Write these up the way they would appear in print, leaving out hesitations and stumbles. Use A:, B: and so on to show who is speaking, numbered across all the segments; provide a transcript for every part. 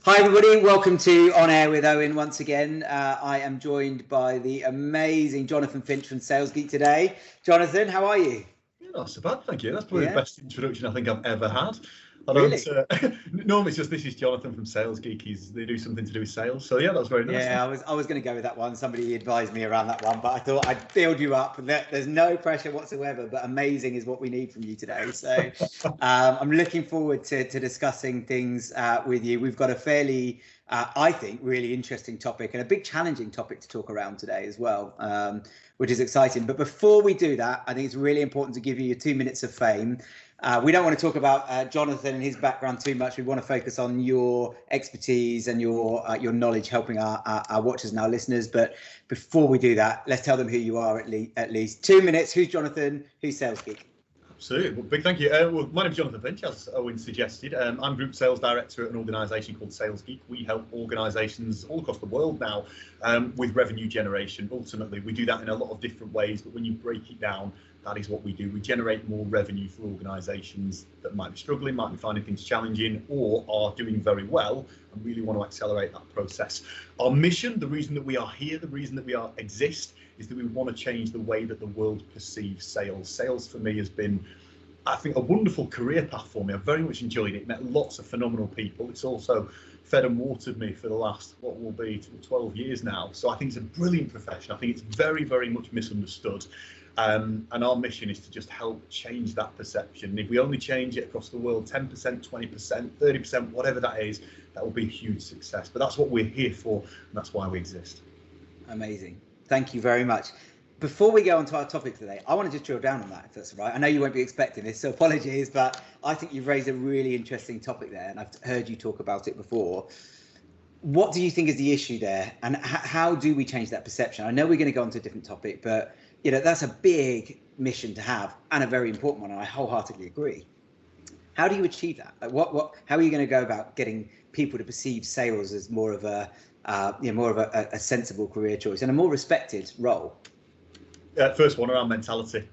A: Hi everybody, welcome to On Air with Owen once again. I am joined by the amazing Jonathan Finch from Sales Geek today. Jonathan, how are you?
B: Yeah, not so bad, thank you. That's probably the best introduction I think I've ever had. I
A: really?
B: don't. Normally, it's just this is Jonathan from Sales Geek. They do something to do with sales. So yeah, that was very nice.
A: Yeah, I was going to go with that one. Somebody advised me around that one, but I thought I'd build you up. There's no pressure whatsoever, but amazing is what we need from you today. So I'm looking forward to discussing things with you. We've got a fairly, I think, really interesting topic and a big challenging topic to talk around today as well, which is exciting. But before we do that, I think it's really important to give you your 2 minutes of fame. We don't want to talk about Jonathan and his background too much. We want to focus on your expertise and your knowledge helping our watchers and our listeners. But before we do that, let's tell them who you are at least. 2 minutes. Who's Jonathan? Who's Sales Geek?
B: Absolutely. Well, big thank you. Well, my name's Jonathan Finch, as Owen suggested. I'm Group Sales Director at an organisation called Sales Geek. We help organisations all across the world now with revenue generation. Ultimately, we do that in a lot of different ways, but when you break it down, that is what we do. We generate more revenue for organisations that might be struggling, might be finding things challenging, or are doing very well and really want to accelerate that process. Our mission, the reason that we are here, the reason that we exist, is that we want to change the way that the world perceives sales. Sales for me has been, I think, a wonderful career path for me. I've very much enjoyed it, met lots of phenomenal people. It's also fed and watered me for the last, what will be 12 years now. So I think it's a brilliant profession. I think it's very, very much misunderstood. And our mission is to just help change that perception. If we only change it across the world, 10%, 20%, 30%, whatever that is, that will be a huge success. But that's what we're here for, and that's why we exist.
A: Amazing. Thank you very much. Before we go on to our topic today, I want to just drill down on that, if that's all right. I know you won't be expecting this, so apologies, but I think you've raised a really interesting topic there, and I've heard you talk about it before. What do you think is the issue there, and how do we change that perception? I know we're going to go on to a different topic, but that's a big mission to have and a very important one, and I wholeheartedly agree. How do you achieve that? Like how are you going to go about getting people to perceive sales as more of a sensible career choice and a more respected role?
B: First one around mentality.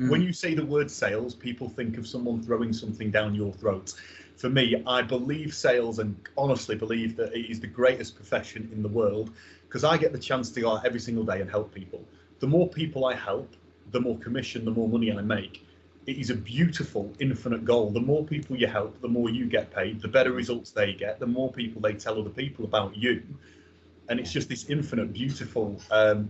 B: When you say the word sales, people think of someone throwing something down your throat. For me, I believe sales and honestly believe that it is the greatest profession in the world because I get the chance to go out every single day and help people. The more people I help, the more commission, the more money I make. It is a beautiful, infinite goal. The more people you help, the more you get paid, the better results they get, the more people they tell other people about you. And it's just this infinite, beautiful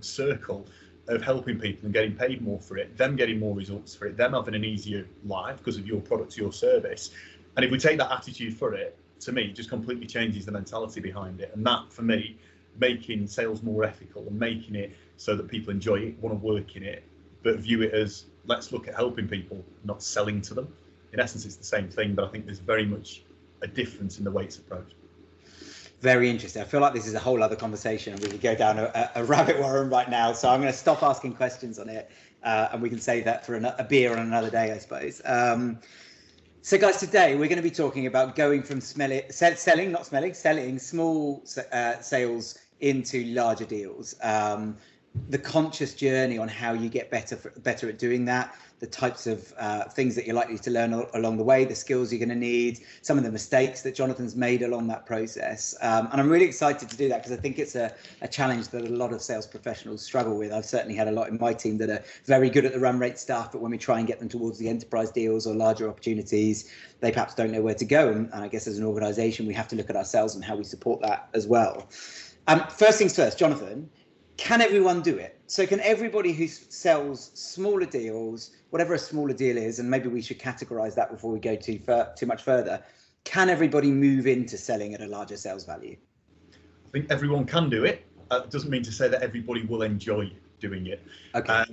B: circle of helping people and getting paid more for it, them getting more results for it, them having an easier life because of your product, your service. And if we take that attitude for it, to me, it just completely changes the mentality behind it. And that, for me, making sales more ethical and making it so that people enjoy it, want to work in it, but view it as, let's look at helping people, not selling to them. In essence, it's the same thing, but I think there's very much a difference in the way it's approached.
A: Very interesting. I feel like this is a whole other conversation and we could go down a rabbit warren right now. So I'm going to stop asking questions on it and we can save that for a beer on another day, I suppose. So guys, today we're going to be talking about going from selling small sales into larger deals. The conscious journey on how you get better at doing that, the types of things that you're likely to learn along the way, the skills you're going to need, some of the mistakes that Jonathan's made along that process. And I'm really excited to do that because I think it's a challenge that a lot of sales professionals struggle with. I've certainly had a lot in my team that are very good at the run rate stuff, but when we try and get them towards the enterprise deals or larger opportunities, they perhaps don't know where to go. And I guess as an organization, we have to look at ourselves and how we support that as well. First things first, Jonathan, can everyone do it? So can everybody who sells smaller deals, whatever a smaller deal is, and maybe we should categorize that before we go too much further, can everybody move into selling at a larger sales value?
B: I think everyone can do it. It doesn't mean to say that everybody will enjoy doing it.
A: Okay.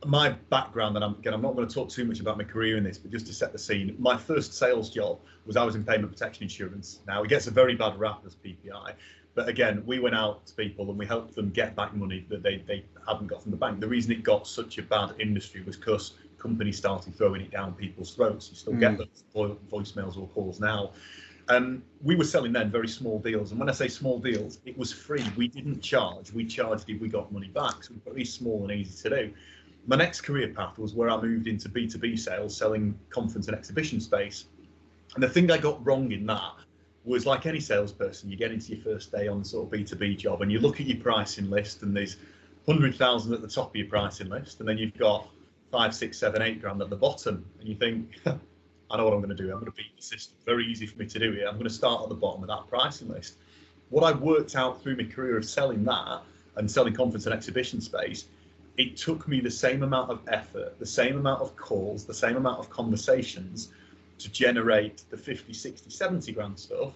B: My background, and I'm not going to talk too much about my career in this, but just to set the scene, my first sales job was I was in payment protection insurance. Now, it gets a very bad rap as PPI. But again, we went out to people and we helped them get back money that they hadn't got from the bank. The reason it got such a bad industry was because companies started throwing it down people's throats. You still get those voicemails or calls now. We were selling then very small deals. And when I say small deals, it was free. We didn't charge. We charged if we got money back. So very small and easy to do. My next career path was where I moved into B2B sales, selling conference and exhibition space. And the thing I got wrong in that was like any salesperson. You get into your first day on sort of B2B job and you look at your pricing list and there's 100,000 at the top of your pricing list, and then you've got 5, 6, 7, 8 grand at the bottom, and you think, I know what I'm going to do. I'm going to beat the system. Very easy for me to do here. I'm going to start at the bottom of that pricing list. What I worked out through my career of selling that and selling conference and exhibition space, it took me the same amount of effort, the same amount of calls, the same amount of conversations to generate the 50, 60, 70 grand stuff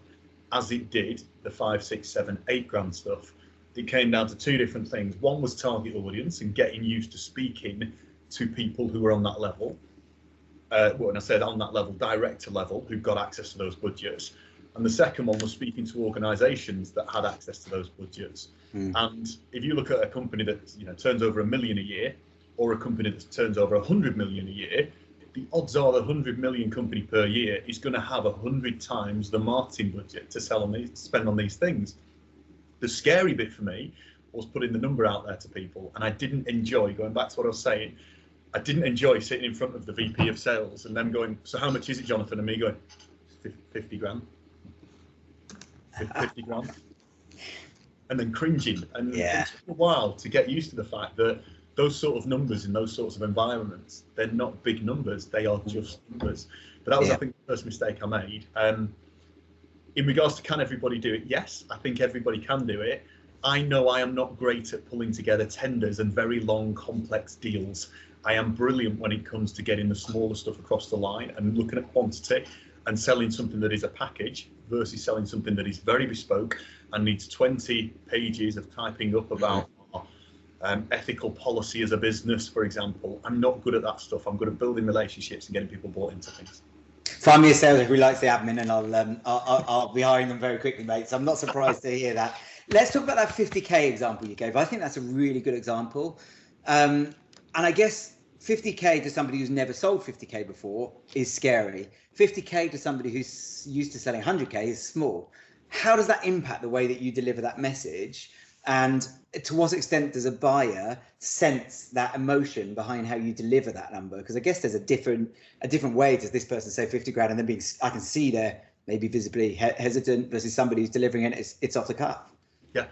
B: as it did the 5, 6, 7, 8 grand stuff. It came down to two different things. One was target audience and getting used to speaking to people who were on that level. When I said on that level, director level, who've got access to those budgets. And the second one was speaking to organisations that had access to those budgets. And if you look at a company that turns over $1 million a year, or a company that turns over 100 million a year, the odds are the 100 million company per year is going to have 100 times the marketing budget to spend on these things. The scary bit for me was putting the number out there to people, and I didn't enjoy, going back to what I was saying, I didn't enjoy sitting in front of the VP of sales and them going, so how much is it, Jonathan? And me going, 50 grand. 50 grand. And then cringing. And it took a while to get used to the fact that those sort of numbers in those sorts of environments, they're not big numbers, they are just numbers. But that was, I think, the first mistake I made. In regards to can everybody do it? Yes, I think everybody can do it. I know I am not great at pulling together tenders and very long, complex deals. I am brilliant when it comes to getting the smaller stuff across the line and looking at quantity and selling something that is a package versus selling something that is very bespoke and needs 20 pages of typing up about ethical policy as a business, for example. I'm not good at that stuff. I'm good at building relationships and getting people bought into things.
A: Find me a sales who likes the admin, and I'll be hiring them very quickly, mate. So I'm not surprised to hear that. Let's talk about that 50K example you gave. I think that's a really good example. And I guess 50K to somebody who's never sold 50K before is scary. 50K to somebody who's used to selling 100K is small. How does that impact the way that you deliver that message? And to what extent does a buyer sense that emotion behind how you deliver that number? Because I guess there's a different way. Does this person say 50 grand and then I can see they're maybe visibly hesitant versus somebody who's delivering it, it's off the cuff?
B: Yeah.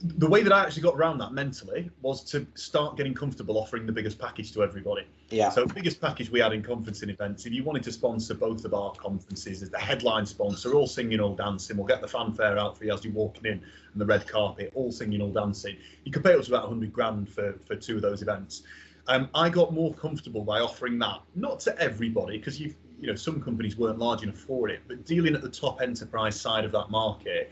B: The way that I actually got around that mentally was to start getting comfortable offering the biggest package to everybody.
A: Yeah.
B: So the biggest package we had in conferencing events, if you wanted to sponsor both of our conferences as the headline sponsor, all singing, all dancing, we'll get the fanfare out for you as you're walking in and the red carpet, all singing, all dancing. You could pay up to about 100 grand for two of those events. I got more comfortable by offering that, not to everybody, because some companies weren't large enough for it, but dealing at the top enterprise side of that market.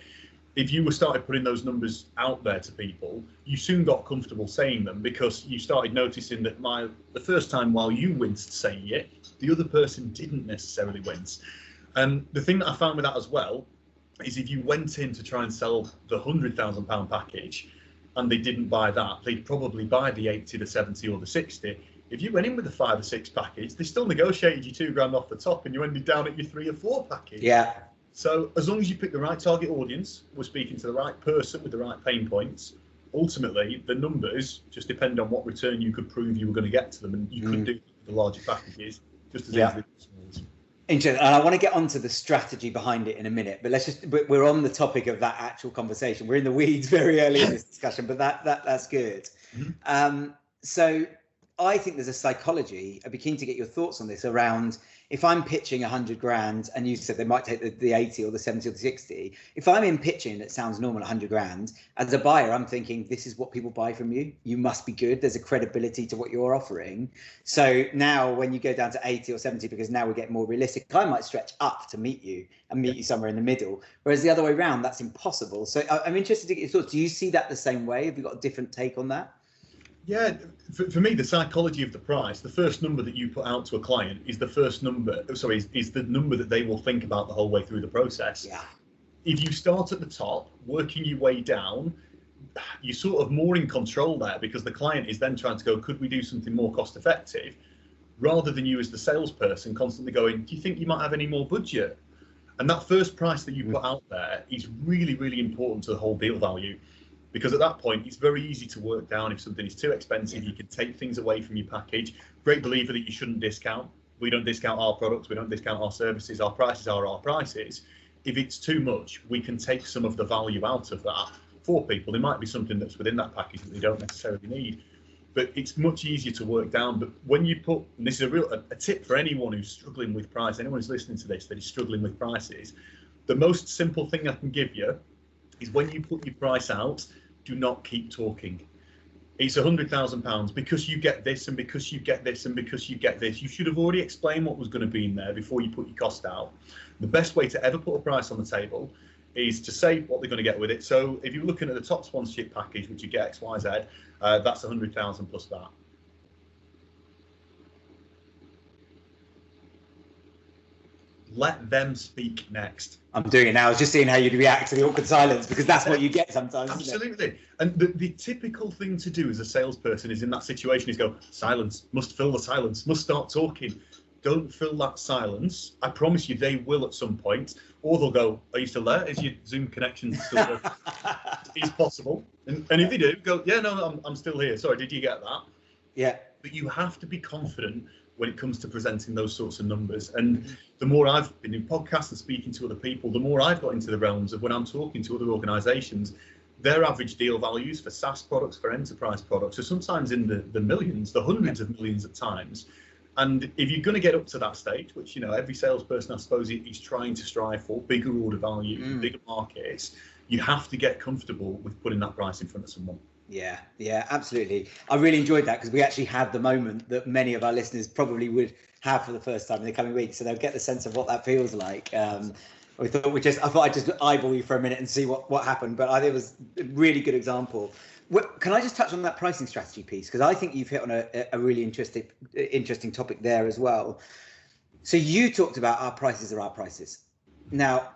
B: If you started putting those numbers out there to people, you soon got comfortable saying them because you started noticing that the first time while you winced saying it, the other person didn't necessarily wince. And the thing that I found with that as well is if you went in to try and sell the £100,000 package and they didn't buy that, they'd probably buy the 80, the 70 or the 60. If you went in with the 5 or 6 package, they still negotiated you 2 grand off the top and you ended down at your 3 or 4 package.
A: Yeah.
B: So as long as you pick the right target audience, we're speaking to the right person with the right pain points, ultimately the numbers just depend on what return you could prove you were going to get to them, and you could do the larger packages just as easily as the small.
A: Interesting. And I want to get onto the strategy behind it in a minute, but we're on the topic of that actual conversation. We're in the weeds very early in this discussion, but that's good. So I think there's a psychology. I'd be keen to get your thoughts on this around, if I'm pitching 100 grand and you said they might take the 80 or the 70 or the 60, if I'm in pitching that sounds normal 100 grand, as a buyer, I'm thinking, this is what people buy from you. You must be good. There's a credibility to what you're offering. So now when you go down to 80 or 70, because now we get more realistic, I might stretch up to meet you and meet you somewhere in the middle. Whereas the other way around, that's impossible. So I'm interested to get your thoughts. Do you see that the same way? Have you got a different take on that?
B: Yeah, for me, the psychology of the price, the first number that you put out to a client is the first number, is the number that they will think about the whole way through the process.
A: Yeah.
B: If you start at the top, working your way down, you're sort of more in control there, because the client is then trying to go, could we do something more cost effective? Rather than you as the salesperson constantly going, do you think you might have any more budget? And that first price that you put out there is really, really important to the whole deal value. Because at that point, it's very easy to work down. If something is too expensive, you can take things away from your package. Great believer that you shouldn't discount. We don't discount our products. We don't discount our services. Our prices are our prices. If it's too much, we can take some of the value out of that for people. There might be something that's within that package that they don't necessarily need, but it's much easier to work down. But when you put, and this is a tip for anyone who's struggling with price, anyone who's listening to this that is struggling with prices, the most simple thing I can give you is when you put your price out, do not keep talking. It's £100,000 because you get this and because you get this and because you get this. You should have already explained what was going to be in there before you put your cost out. The best way to ever put a price on the table is to say what they're going to get with it. So if you're looking at the top sponsorship package, which you get X, Y, Z, that's 100,000 plus that. Let them speak next.
A: I'm doing it now. I was just seeing how you'd react to the awkward silence, because that's what you get sometimes.
B: Absolutely. And the typical thing to do as a salesperson is in that situation is go, silence, must fill the silence, must start talking. Don't fill that silence. I promise you they will at some point. Or they'll go, are you still there? Is your Zoom connection still there? It's possible. And if they do, go, yeah, no, I'm still here. Sorry, did you get that?
A: Yeah.
B: But you have to be confident when it comes to presenting those sorts of numbers. And the more I've been in podcasts and speaking to other people, the more I've got into the realms of when I'm talking to other organizations, their average deal values for SaaS products, for enterprise products, are sometimes in the millions, the hundreds of millions at times. And if you're going to get up to that stage, which, you know, every salesperson, I suppose, is trying to strive for, bigger order value, bigger markets, you have to get comfortable with putting that price in front of someone.
A: Yeah, absolutely. I really enjoyed that, because we actually had the moment that many of our listeners probably would have for the first time in the coming weeks, so they'll get the sense of what that feels like. I thought I'd just eyeball you for a minute and see what happened, but I think it was a really good example. Can I just touch on that pricing strategy piece, because I think you've hit on a really interesting topic there as well. So you talked about our prices are our prices. Now,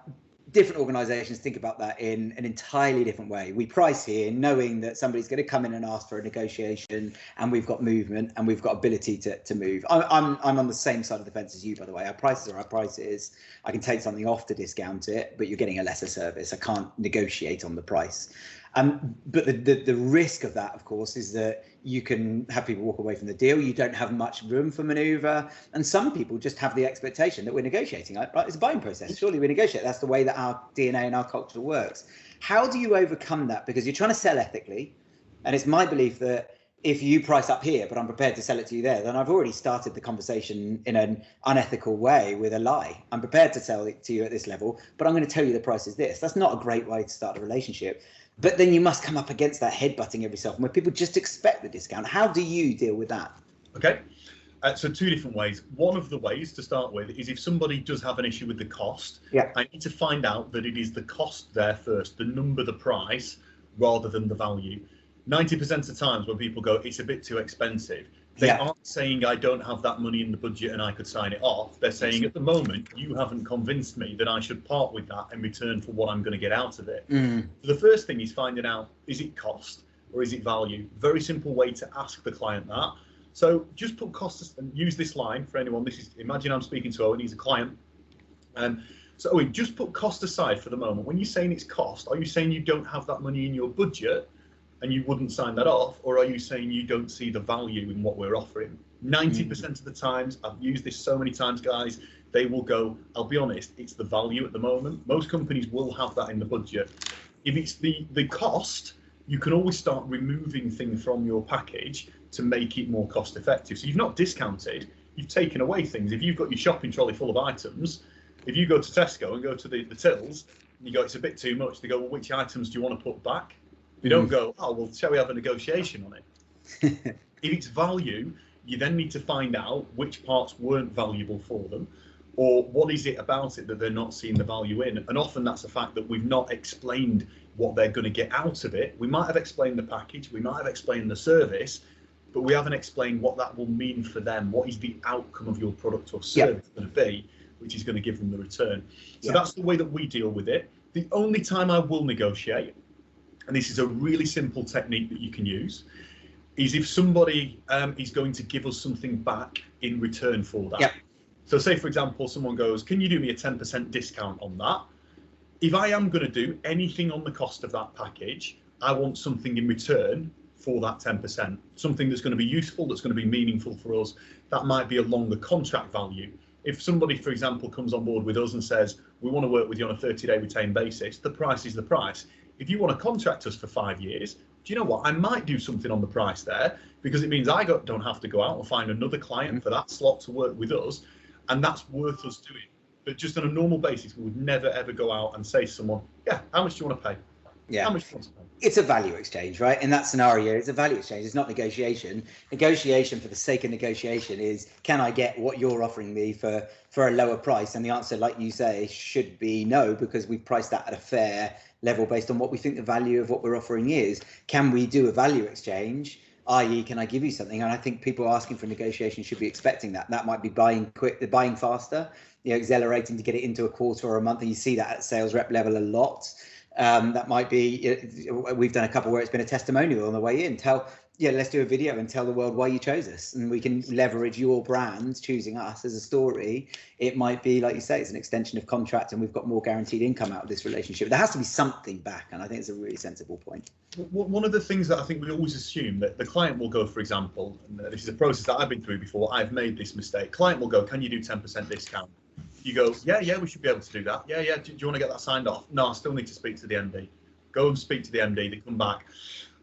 A: different organizations think about that in an entirely different way. We price here knowing that somebody's going to come in and ask for a negotiation, and we've got movement and we've got ability to move. I'm on the same side of the fence as you, by the way. Our prices are our prices. I can take something off to discount it, but you're getting a lesser service. I can't negotiate on the price. But the risk of that, of course, is that you can have people walk away from the deal. You don't have much room for maneuver. And some people just have the expectation that we're negotiating, right? It's a buying process. Surely we negotiate. That's the way that our DNA and our culture works. How do you overcome that? Because you're trying to sell ethically. And it's my belief that if you price up here, but I'm prepared to sell it to you there, then I've already started the conversation in an unethical way with a lie. I'm prepared to sell it to you at this level, but I'm going to tell you the price is this. That's not a great way to start a relationship. But then you must come up against that headbutting every so often where people just expect the discount. How do you deal with that?
B: Okay, so two different ways. One of the ways to start with is if somebody does have an issue with the cost, I need to find out that it is the cost there first, the number, the price, rather than the value. 90% of the times when people go, it's a bit too expensive, they aren't saying I don't have that money in the budget and I could sign it off. They're saying at the moment, you haven't convinced me that I should part with that in return for what I'm going to get out of it. So the first thing is finding out, is it cost or is it value? Very simple way to ask the client that. So just put cost and use this line for anyone. This is, imagine I'm speaking to Owen, he's a client. So Owen, just put cost aside for the moment. When you're saying it's cost, are you saying you don't have that money in your budget and you wouldn't sign that off, or are you saying you don't see the value in what we're offering? 90% of the times, I've used this so many times, guys, they will go, I'll be honest, it's the value at the moment. Most companies will have that in the budget. If it's the cost, you can always start removing things from your package to make it more cost effective. So you've not discounted, you've taken away things. If you've got your shopping trolley full of items, if you go to Tesco and go to the tills, and you go, it's a bit too much, they go, well, which items do you want to put back? You don't go, oh, well, shall we have a negotiation on it? If it's value, you then need to find out which parts weren't valuable for them, or what is it about it that they're not seeing the value in. And often that's the fact that we've not explained what they're going to get out of it. We might have explained the package, we might have explained the service, but we haven't explained what that will mean for them. What is the outcome of your product or service going to be, which is going to give them the return. So that's the way that we deal with it. The only time I will negotiate, and this is a really simple technique that you can use, is if somebody is going to give us something back in return for that. So say, for example, someone goes, can you do me a 10% discount on that? If I am going to do anything on the cost of that package, I want something in return for that 10%, something that's going to be useful, that's going to be meaningful for us. That might be a longer contract value. If somebody, for example, comes on board with us and says, we want to work with you on a 30-day retained basis, the price is the price. If you want to contract us for 5 years, do you know what? I might do something on the price there, because it means I don't have to go out and find another client for that slot to work with us, and that's worth us doing. But just on a normal basis, we would never ever go out and say to someone, yeah, how much do you want to pay?
A: Yeah.
B: How much do you want to pay?
A: It's a value exchange, right? In that scenario, it's a value exchange. It's not negotiation. Negotiation for the sake of negotiation is, can I get what you're offering me for a lower price? And the answer, like you say, should be no, because we've priced that at a fair level based on what we think the value of what we're offering is. Can we do a value exchange? I.e., can I give you something? And I think people asking for negotiation should be expecting that. That might be buying quick, buying faster, accelerating to get it into a quarter or a month. And you see that at sales rep level a lot. That might be, we've done a couple where it's been a testimonial on the way in. Let's do a video and tell the world why you chose us, and we can leverage your brand choosing us as a story. It might be, like you say, it's an extension of contract, and we've got more guaranteed income out of this relationship. There has to be something back, and I think it's a really sensible point.
B: One of the things that I think we always assume that the client will go, for example, and this is a process that I've been through before, I've made this mistake. Client will go, can you do 10% discount? You go, yeah, we should be able to do that. Yeah. Do you want to get that signed off? No, I still need to speak to the MD. Go and speak to the MD. They come back.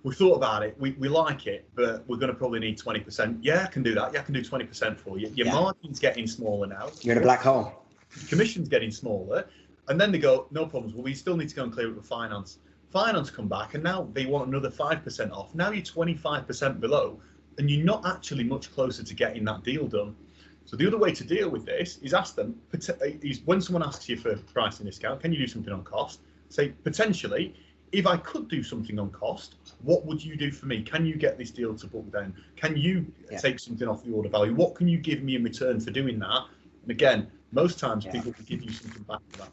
B: We thought about it. We like it, but we're going to probably need 20%. Yeah, I can do that. Yeah, I can do 20% for you. Your margin's getting smaller now.
A: You're in a black hole.
B: Commission's getting smaller. And then they go, no problems. Well, we still need to go and clear it with finance. Finance come back, and now they want another 5% off. Now you're 25% below, and you're not actually much closer to getting that deal done. So the other way to deal with this is ask them, when someone asks you for pricing discount, can you do something on cost? Say, potentially, if I could do something on cost, what would you do for me? Can you get this deal to book then? Can you take something off the order value? What can you give me in return for doing that? And again, most times people will give you something back for that.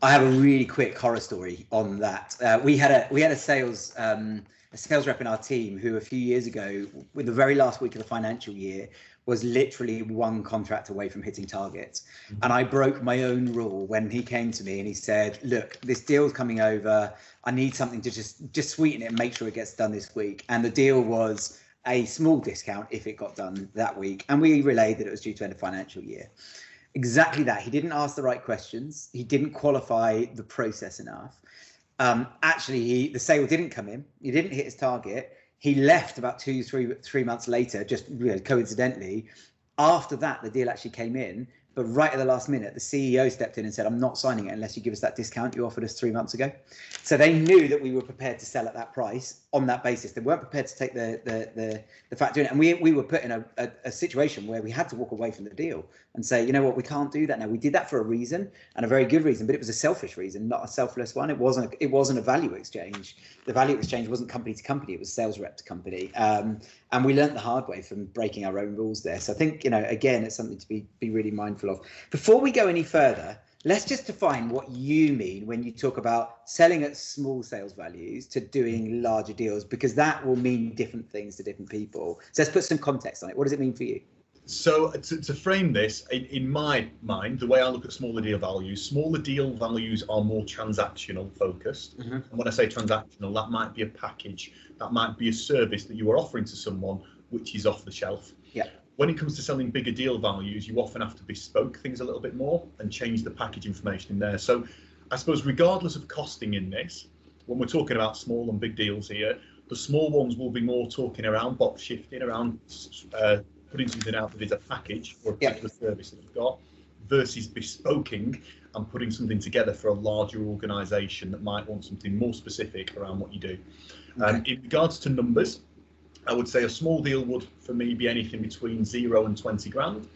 A: I have a really quick horror story on that. We had a sales rep in our team who a few years ago, with the very last week of the financial year, was literally one contract away from hitting targets. Mm-hmm. And I broke my own rule when he came to me and he said, look, this deal's coming over. I need something to just sweeten it and make sure it gets done this week. And the deal was a small discount if it got done that week. And we relayed that it was due to end of financial year. Exactly that. He didn't ask the right questions. He didn't qualify the process enough. Actually, the sale didn't come in. He didn't hit his target. He left about 3 months later, just coincidentally. After that, the deal actually came in. But right at the last minute, the CEO stepped in and said, I'm not signing it unless you give us that discount you offered us 3 months ago. So they knew that we were prepared to sell at that price on that basis. They weren't prepared to take the factor in. And we were put in a situation where we had to walk away from the deal and say, you know what, we can't do that now. We did that for a reason, and a very good reason, but it was a selfish reason, not a selfless one. It wasn't a value exchange. The value exchange wasn't company to company, it was sales rep to company. And we learned the hard way from breaking our own rules there. So I think, again, it's something to be really mindful of. Before we go any further, let's just define what you mean when you talk about selling at small sales values to doing larger deals, because that will mean different things to different people. So let's put some context on it. What does it mean for you?
B: So to frame this, in my mind, the way I look at smaller deal values are more transactional focused. Mm-hmm. And when I say transactional, that might be a package, that might be a service that you are offering to someone which is off the shelf.
A: Yeah.
B: When it comes to selling bigger deal values, you often have to bespoke things a little bit more and change the package information in there. So I suppose regardless of costing in this, when we're talking about small and big deals here, the small ones will be more talking around box shifting, around putting something out that is a package or a particular service that you've got, versus bespoking and putting something together for a larger organisation that might want something more specific around what you do. Okay. In regards to numbers, I would say a small deal would, for me, be anything between 0 and 20 grand.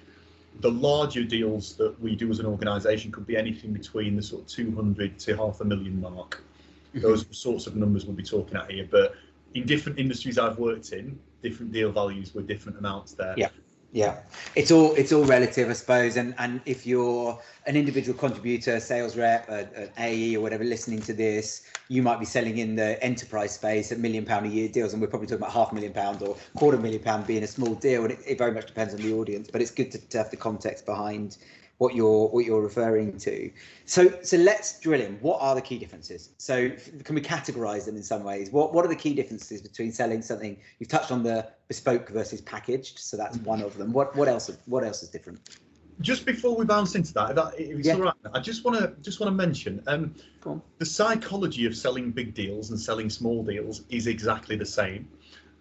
B: The larger deals that we do as an organisation could be anything between the sort of 200 to $500,000 mark. Mm-hmm. Those sorts of numbers we'll be talking at here. But in different industries I've worked in, different deal values with different amounts there.
A: Yeah, it's all relative, I suppose. And if you're an individual contributor, sales rep, an AE or whatever, listening to this, you might be selling in the enterprise space at £1 million a year deals, and we're probably talking about £500,000 or £250,000 being a small deal, and it very much depends on the audience. But it's good to have the context behind what you're referring to. So let's drill in. What are the key differences? So can we categorize them in some ways? What are the key differences between selling something? You've touched on the bespoke versus packaged, so that's one of them. What else is different?
B: Just before we bounce into that, if it's all right, I just want to mention the psychology of selling big deals and selling small deals is exactly the same.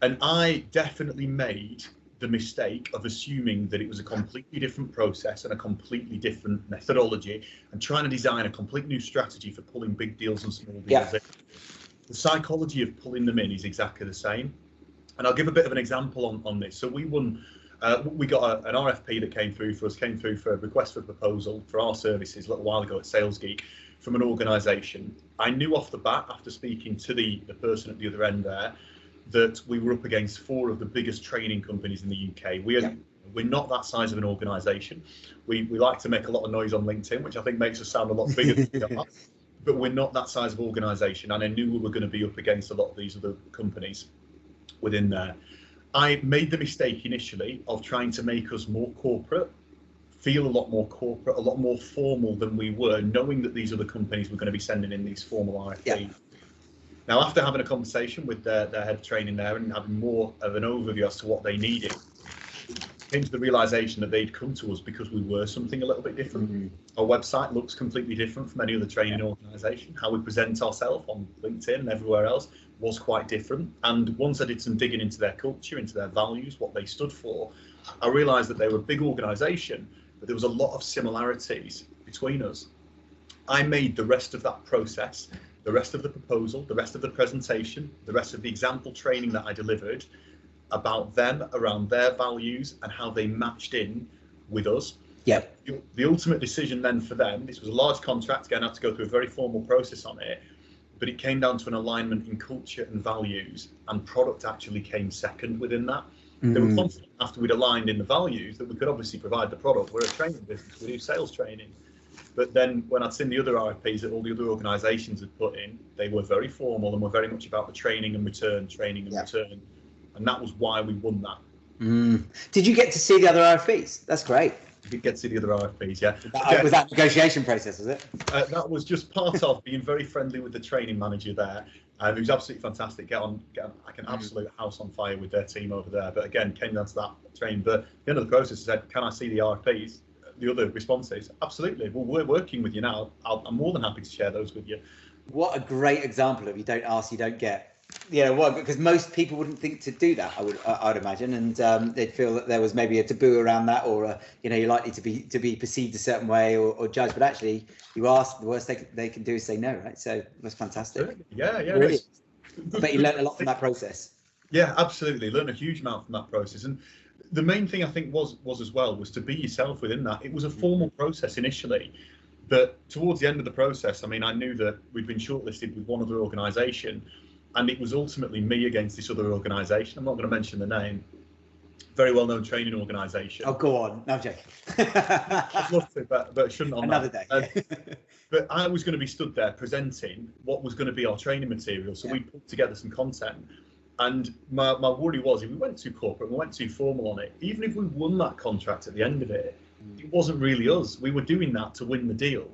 B: And I definitely made the mistake of assuming that it was a completely different process and a completely different methodology, and trying to design a complete new strategy for pulling big deals and small deals in. The psychology of pulling them in is exactly the same. And I'll give a bit of an example on this. So we won. We got an RFP that came through for a request for proposal for our services a little while ago at Sales Geek from an organisation. I knew off the bat, after speaking to the person at the other end there, that we were up against 4 of the biggest training companies in the UK. We're not that size of an organisation. We like to make a lot of noise on LinkedIn, which I think makes us sound a lot bigger than we are. But we're not that size of organisation, and I knew we were going to be up against a lot of these other companies within there. I made the mistake initially of trying to make us more corporate, feel a lot more corporate, a lot more formal than we were, knowing that these other companies were going to be sending in these formal RFPs. Now, after having a conversation with their head of training there and having more of an overview as to what they needed, came to the realization that they'd come to us because we were something a little bit different. Our website looks completely different from any other training organisation. How we present ourselves on LinkedIn and everywhere else was quite different. And once I did some digging into their culture, into their values, what they stood for, I realised that they were a big organisation, but there was a lot of similarities between us. I made the rest of that process, the rest of the proposal, the rest of the presentation, the rest of the example training that I delivered about them, around their values and how they matched in with us. The ultimate decision then for them, this was a large contract, again, I had to go through a very formal process on it, but it came down to an alignment in culture and values, and product actually came second within that. They were confident after we'd aligned in the values that we could obviously provide the product. We're a training business, we do sales training. But then when I'd seen the other RFPs that all the other organisations had put in, they were very formal and were very much about the training and return. And that was why we won that.
A: Did you get to see the other RFPs? That's great.
B: You did get to see the other RFPs, yeah.
A: Was that negotiation process, was it?
B: That was just part of being very friendly with the training manager there. He was absolutely fantastic. Like an absolute house on fire with their team over there. But again, came down to that training. But at the end of the process, I said, can I see the RFPs? The other responses, absolutely. Well, we're working with you now. I'm more than happy to share those with you.
A: What a great example of you don't ask, you don't get. Because most people wouldn't think to do that, I'd imagine, and they'd feel that there was maybe a taboo around that, or you're likely to be perceived a certain way or judged. But actually, you ask, the worst they can do is say no, right? So that's fantastic.
B: Yeah.
A: Really. But you learned a lot from that process.
B: Yeah, absolutely. Learned a huge amount from that process, and the main thing I think was to be yourself within that. It was a formal process initially, but towards the end of the process, I mean, I knew that we'd been shortlisted with one other organisation. And it was ultimately me against this other organisation. I'm not going to mention the name. Very well-known training organisation.
A: Oh, go on. No, I'm joking.
B: I'd love to, but I shouldn't on
A: another
B: that.
A: Day.
B: But I was going to be stood there presenting what was going to be our training material. So we put together some content. And my worry was, if we went too corporate, we went too formal on it, even if we won that contract at the end of it, it wasn't really us. We were doing that to win the deal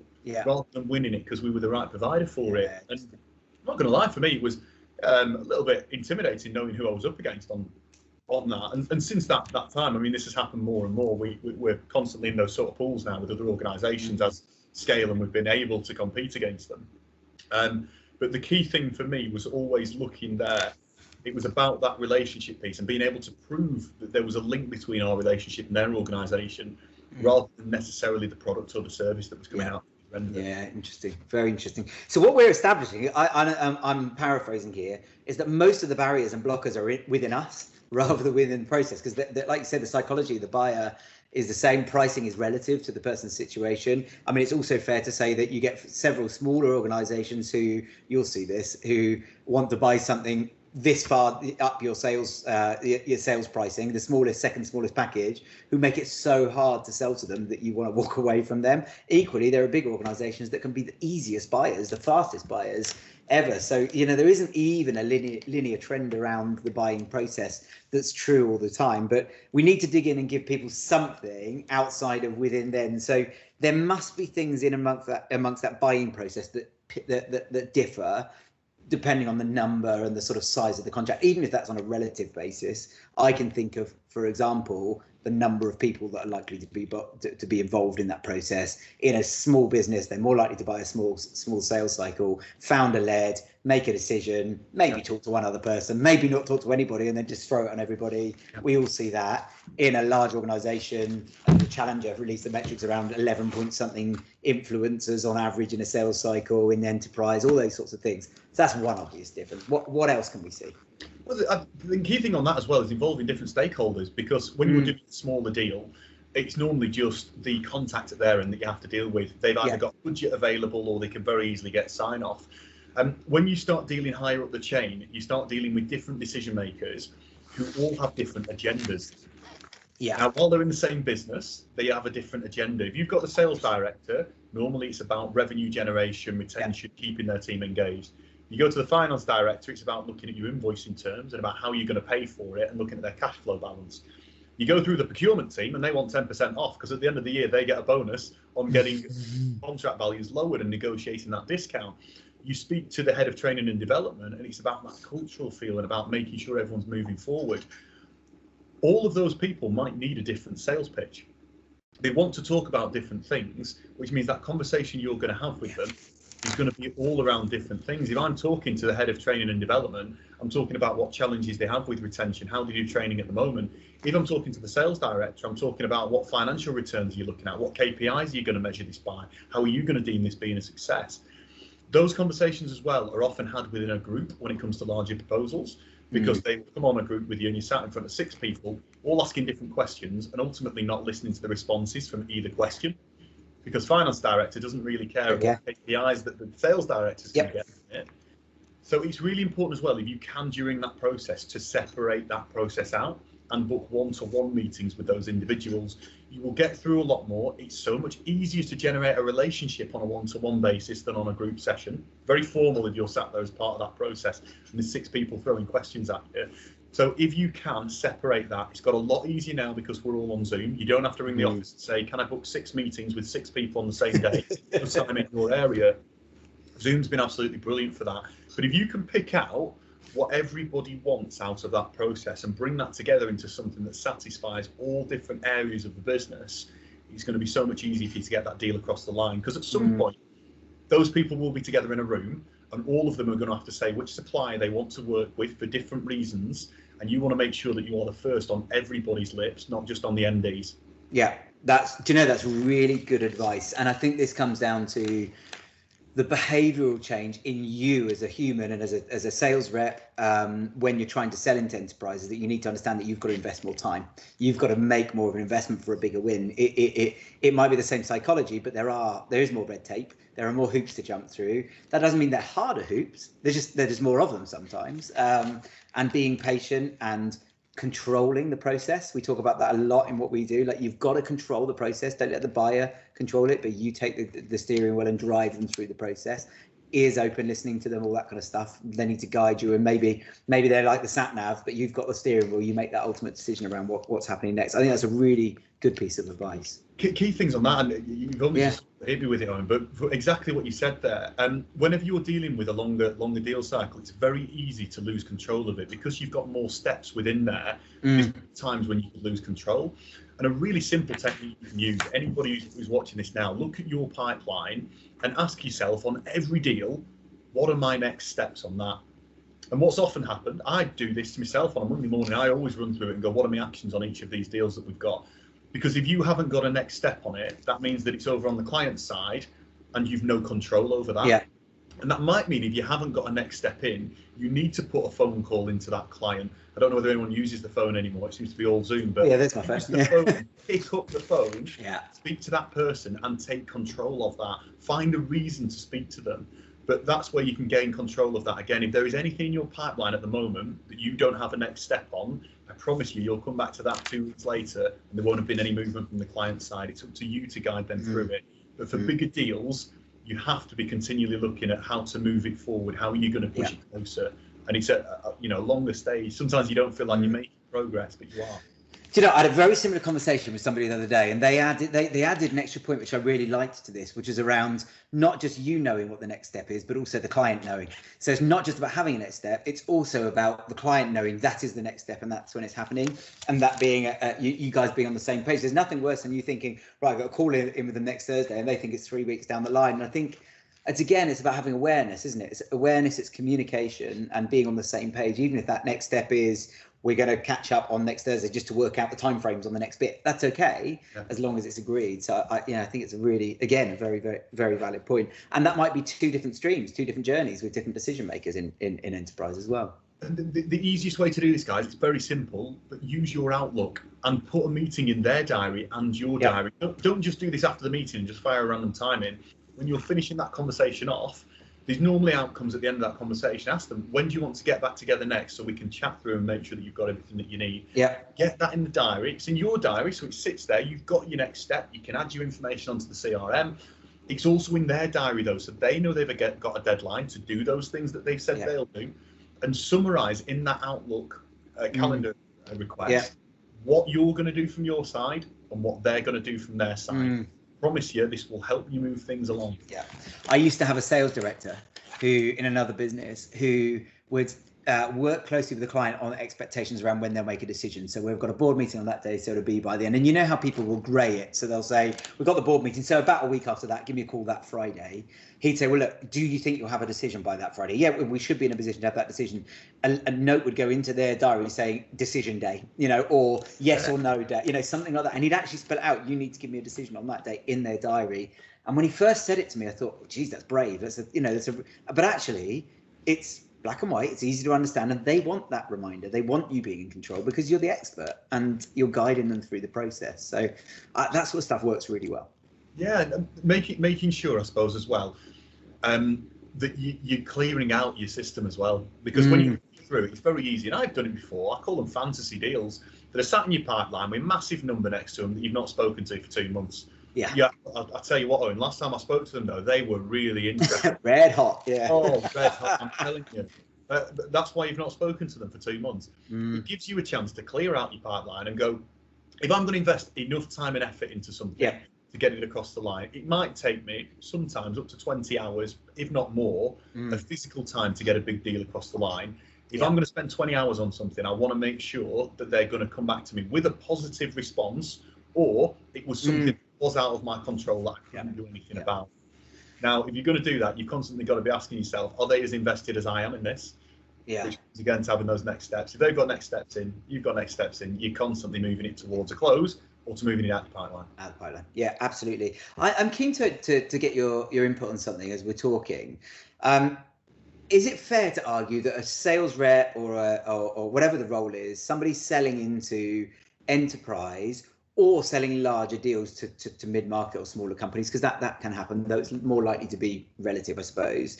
B: rather than winning it because we were the right provider for it. And I'm not going to lie, for me, it was a little bit intimidating knowing who I was up against on that. And since that time, I mean, this has happened more and more. We're constantly in those sort of pools now with other organisations as scale, and we've been able to compete against them. But the key thing for me was always looking there. It was about that relationship piece and being able to prove that there was a link between our relationship and their organisation, rather than necessarily the product or the service that was coming out.
A: Yeah, interesting. Very interesting. So what we're establishing, I'm paraphrasing here, is that most of the barriers and blockers are within us rather than within the process. Because like you said, the psychology of the buyer is the same. Pricing is relative to the person's situation. I mean, it's also fair to say that you get several smaller organizations who, you'll see this, who want to buy something this far up your sales pricing, the second smallest package, who make it so hard to sell to them that you want to walk away from them. Equally, there are big organizations that can be the easiest buyers, the fastest buyers ever. So, there isn't even a linear trend around the buying process that's true all the time, but we need to dig in and give people something outside of within then. So there must be things in amongst that buying process that differ depending on the number and the sort of size of the contract. Even if that's on a relative basis, I can think of, for example, the number of people that are likely to be involved in that process. In a small business, they're more likely to buy a small sales cycle, founder led, make a decision, maybe talk to one other person, maybe not talk to anybody, and then just throw it on everybody. We all see that. In a large organization, the Challenger released the metrics around 11 point something influencers on average in a sales cycle, in the enterprise, all those sorts of things. So that's one obvious difference. What else can we see?
B: Well, the key thing on that as well is involving different stakeholders, because when you're doing a smaller deal, it's normally just the contact at their end that you have to deal with. They've either got budget available or they can very easily get sign off. When you start dealing higher up the chain, you start dealing with different decision makers who all have different agendas.
A: Yeah.
B: Now, while they're in the same business, they have a different agenda. If you've got the sales director, normally it's about revenue generation, retention, keeping their team engaged. You go to the finance director, it's about looking at your invoicing terms and about how you're going to pay for it and looking at their cash flow balance. You go through the procurement team and they want 10% off, because at the end of the year, they get a bonus on getting contract values lowered and negotiating that discount. You speak to the head of training and development, and it's about that cultural feel and about making sure everyone's moving forward. All of those people might need a different sales pitch. They want to talk about different things, which means that conversation you're going to have with them is going to be all around different things. If I'm talking to the head of training and development, I'm talking about what challenges they have with retention, how they do training at the moment. If I'm talking to the sales director, I'm talking about what financial returns you're looking at, what KPIs are you going to measure this by, how are you going to deem this being a success. Those conversations as well are often had within a group when it comes to larger proposals, because they come on a group with you and you're sat in front of 6 people, all asking different questions and ultimately not listening to the responses from either question. Because finance director doesn't really care about KPIs that the sales directors can get. So it's really important as well, if you can during that process, to separate that process out and book one-to-one meetings with those individuals. You will get through a lot more. It's so much easier to generate a relationship on a one-to-one basis than on a group session. Very formal if you're sat there as part of that process and there's 6 people throwing questions at you. So if you can separate that, it's got a lot easier now because we're all on Zoom. You don't have to ring the office and say, can I book 6 meetings with 6 people on the same day for time in your area? Zoom's been absolutely brilliant for that. But if you can pick out what everybody wants out of that process and bring that together into something that satisfies all different areas of the business, it's going to be so much easier for you to get that deal across the line. Because at some point, those people will be together in a room and all of them are going to have to say which supplier they want to work with for different reasons. And you want to make sure that you are the first on everybody's lips, not just on the MDs.
A: Yeah, that's really good advice. And I think this comes down to the behavioral change in you as a human and as a sales rep, when you're trying to sell into enterprises, that you need to understand that you've got to invest more time. You've got to make more of an investment for a bigger win. It might be the same psychology, but there is more red tape. There are more hoops to jump through. That doesn't mean they're harder hoops. There's more of them sometimes. And being patient and controlling the process. We talk about that a lot in what we do. Like, you've got to control the process. Don't let the buyer control it, but you take the steering wheel and drive them through the process. Ears open, listening to them, all that kind of stuff. They need to guide you, and maybe they're like the sat nav, but you've got the steering wheel. You make that ultimate decision around what's happening next. I think that's a really good piece of advice.
B: Key things on that, and you've only just hit me with it, Owen, but for exactly what you said there. Whenever you're dealing with a longer deal cycle, it's very easy to lose control of it because you've got more steps within there. There's times when you can lose control. And a really simple technique you can use, anybody who's watching this now, look at your pipeline and ask yourself on every deal, what are my next steps on that? And what's often happened, I do this to myself on a Monday morning, I always run through it and go, what are my actions on each of these deals that we've got? Because if you haven't got a next step on it, that means that it's over on the client side and you've no control over that.
A: Yeah.
B: And that might mean if you haven't got a next step in, you need to put a phone call into that client. I don't know whether anyone uses the phone anymore. It seems to be all Zoom, but
A: that's my phone.
B: Pick up the phone, speak to that person and take control of that. Find a reason to speak to them. But that's where you can gain control of that. Again, if there is anything in your pipeline at the moment that you don't have a next step on, I promise you'll come back to that 2 weeks later and there won't have been any movement from the client side. It's up to you to guide them through it. But for bigger deals, you have to be continually looking at how to move it forward. How are you going to push it closer? And it's a longer stage. Sometimes you don't feel like you're making progress, but you are.
A: Do you know, I had a very similar conversation with somebody the other day, and they added an extra point which I really liked to this, which is around not just you knowing what the next step is, but also the client knowing. So it's not just about having a next step; it's also about the client knowing that is the next step, and that's when it's happening, and that being you guys being on the same page. There's nothing worse than you thinking, right, I've got to call in with them next Thursday, and they think it's 3 weeks down the line. And I think it's about having awareness, isn't it? It's awareness, it's communication, and being on the same page, even if that next step is we're going to catch up on next Thursday just to work out the timeframes on the next bit. That's okay, as long as it's agreed. So I think it's a really, again, a very, very, very valid point. And that might be two different streams, two different journeys with different decision makers in enterprise as well.
B: And the easiest way to do this, guys, it's very simple, but use your Outlook and put a meeting in their diary and your diary. Don't just do this after the meeting and just fire a random time in. When you're finishing that conversation off, there's normally outcomes at the end of that conversation. Ask them, when do you want to get back together next, so we can chat through and make sure that you've got everything that you need. Get that in the diary. It's in your diary, so it sits there. You've got your next step. You can add your information onto the CRM. It's also in their diary, though, so they know they've got a deadline to do those things that they've said they'll do, and summarize in that Outlook calendar request what you're going to do from your side and what they're going to do from their side. Promise you, this will help you move things along.
A: I used to have a sales director who, in another business, who would work closely with the client on expectations around when they'll make a decision. So we've got a board meeting on that day, so it'll be by the end. And you know how people will grey it. So they'll say, we've got the board meeting, so about a week after that, give me a call that Friday. He'd say, well, look, do you think you'll have a decision by that Friday? Yeah, we should be in a position to have that decision. A note would go into their diary saying decision day, or yes or no day, something like that. And he'd actually spell out, you need to give me a decision on that day in their diary. And when he first said it to me, I thought, oh, geez, that's brave. But actually, it's black and white. It's easy to understand, and they want that reminder. They want you being in control because you're the expert and you're guiding them through the process. So that sort of stuff works really well.
B: Yeah, and making sure, I suppose, as well, that you're clearing out your system as well. Because when you go through it, it's very easy. And I've done it before. I call them fantasy deals that are sat in your pipeline with a massive number next to them that you've not spoken to for 2 months. Yeah. I'll tell you what, Owen, last time I spoke to them, though, they were really interested.
A: Red hot, yeah.
B: Oh, red hot, I'm telling you. That's why you've not spoken to them for 2 months. It gives you a chance to clear out your pipeline and go, if I'm going to invest enough time and effort into something to get it across the line, it might take me sometimes up to 20 hours, if not more, of physical time to get a big deal across the line. If I'm going to spend 20 hours on something, I want to make sure that they're going to come back to me with a positive response, or it was something that was out of my control that I couldn't do anything about. Now, if you're going to do that, you've constantly got to be asking yourself, are they as invested as I am in this? Which is again to having those next steps. If they've got next steps in, you've got next steps in, you're constantly moving it towards a close or to moving it out the pipeline.
A: Out the pipeline. Yeah, absolutely. I'm keen to get your input on something as we're talking. Is it fair to argue that a sales rep or whatever the role is, somebody selling into enterprise or selling larger deals to mid-market or smaller companies, because that can happen, though it's more likely to be relative, I suppose,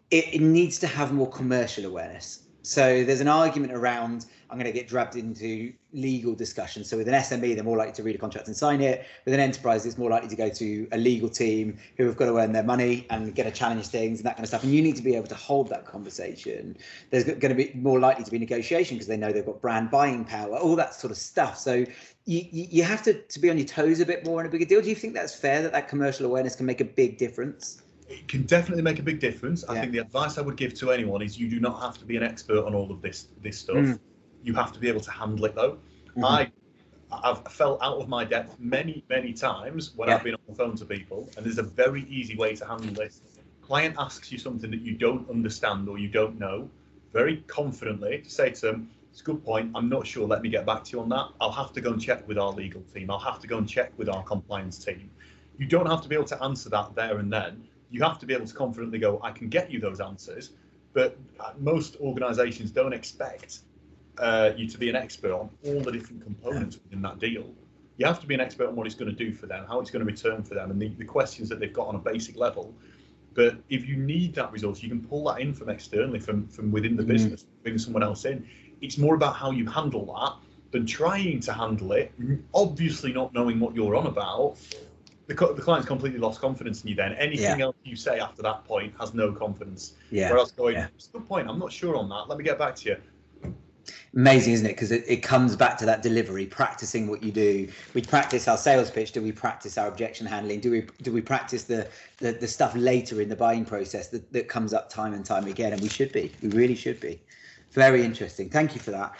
A: it needs to have more commercial awareness. So there's an argument around, I'm going to get dragged into legal discussions. So with an SME, they're more likely to read a contract and sign it. With an enterprise, it's more likely to go to a legal team who have got to earn their money and get to challenge things and that kind of stuff. And you need to be able to hold that conversation. There's going to be more likely to be negotiation because they know they've got brand buying power, all that sort of stuff. So you have to be on your toes a bit more in a bigger deal. Do you think that's fair, that commercial awareness can make a big difference?
B: It can definitely make a big difference. I think the advice I would give to anyone is you do not have to be an expert on all of this stuff. You have to be able to handle it, though. I've felt out of my depth many times when I've been on the phone to people, and there's a very easy way to handle this. Client asks you something that you don't understand or you don't know, very confidently say to them, it's a good point, I'm not sure, let me get back to you on that. I'll have to go and check with our legal team. I'll have to go and check with our compliance team. You don't have to be able to answer that there and then. You have to be able to confidently go, I can get you those answers, but most organizations don't expect you to be an expert on all the different components within that deal. You have to be an expert on what it's going to do for them, how it's going to return for them, and the questions that they've got on a basic level. But if you need that resource, you can pull that in from externally, from within the business, bring someone else in. It's more about how you handle that than trying to handle it, obviously not knowing what you're on about. The client's completely lost confidence in you then. Anything else you say after that point has no confidence. Whereas going, it's a good point, I'm not sure on that, let me get back to you.
A: Amazing, isn't it? Because it comes back to that delivery, practicing what you do. We practice our sales pitch. Do we practice our objection handling? Do we practice the stuff later in the buying process that comes up time and time again? And we should be. We really should be. Very interesting. Thank you for that.